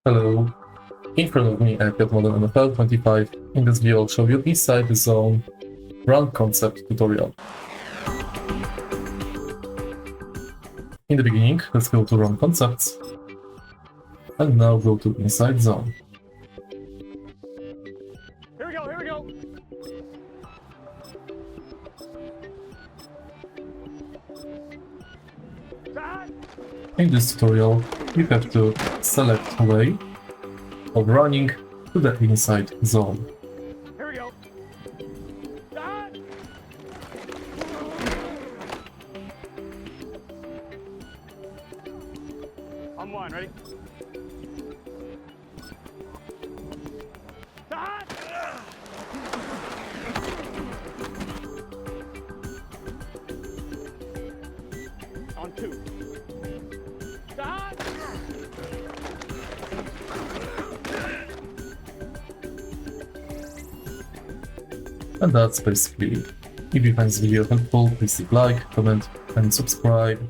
Hello, in front of me I've got Madden NFL 25. In this video I'll show you inside the zone run concept tutorial. In the beginning, let's go to run concepts, and now go to inside zone. Here we go! In this tutorial, you have to select a way of running to the inside zone. Here we go! On one, ready? On two. And that's basically it. If you find this video helpful, please leave like, comment and subscribe.